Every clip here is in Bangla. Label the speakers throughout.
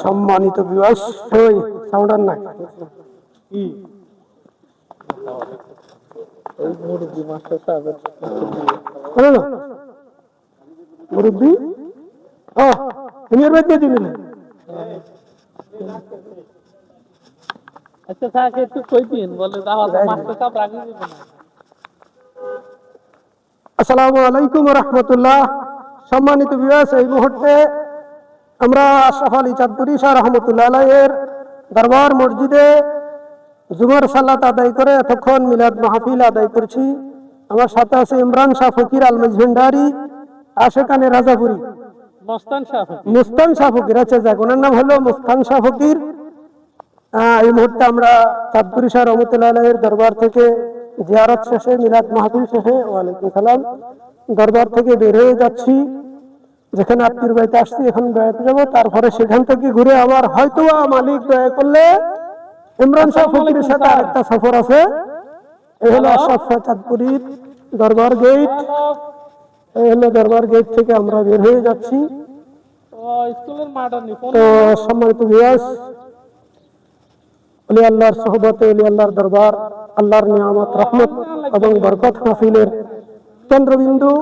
Speaker 1: সম্মানিত ভিউয়ার্স, সাউন্ড আর নাই মুরব্বী
Speaker 2: আচ্ছা স্যার একটু কই দিন বলে তাহলে মাস্টার সাহেব রাখি দিবেন না।
Speaker 1: আসসালামু আলাইকুম ওয়া রাহমাতুল্লাহ। সম্মানিত ভিউয়ার্স, এই মুহূর্তে আমরা আশরাফ আলী চাঁদপুরি শাহ রহমতুল্লাহ আলাইহির দরবার মসজিদে জুমার সালাত আদায় করে এতক্ষণ মিলাদ মাহফিল আদায় করছি। আমার সাথে আছে ইমরান শাহ ফকির আল মজভেন্ডারি, আশেকানে রাজাপুরি, মুস্তান শাহ ফকির। আচ্ছা যাক, ওনার নাম হলো মুস্তান শাহ ফকির। এই মুহূর্তে আমরা চাঁদপুরি শাহ রহমতুল্লাহ আলাইহির দরবার থেকে জিয়ারত শেষে, মিলাদ মাহফিল শেষে, ওয়ালাইকুম সালাম, দরবার থেকে বের হয়ে যাচ্ছি। যেখানে আত্মীয় বাড়িতে আসছি, এখন বেড়াতে যাবো। তারপরে সেখান থেকে ঘুরে আবার হয়তো মালিক দয়া করলে ইমরান শাহ ফকিরের সাথে আরেকটা সফর আছে। এই হলো আশরাফ শাহ চাঁদপুরীর দরবার গেট। এই হলো দরবার গেট থেকে আমরা বের হয়ে যাচ্ছি। তো সম্মানিত ভিউয়ার্স, ওলি আল্লাহর সোহবতে, ওলি আল্লাহর দরবার, আল্লাহর নিয়ামত, রহমত এবং বরকত মাহফিলের কেন্দ্রবিন্দু।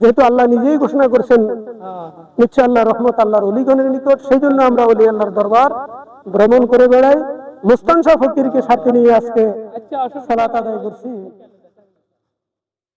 Speaker 1: যেহেতু আল্লাহ নিজেই ঘোষণা করেছেন নিশ্চয় আল্লাহ রহমত আল্লাহর ওলিগণের নিকট, সেই জন্য আমরা ওলি আল্লাহর দরবার ভ্রমণ করে বেড়াই। মুস্তান শাহ ফকিরকে সাথে নিয়ে আজকে সালাত আদায় করছি।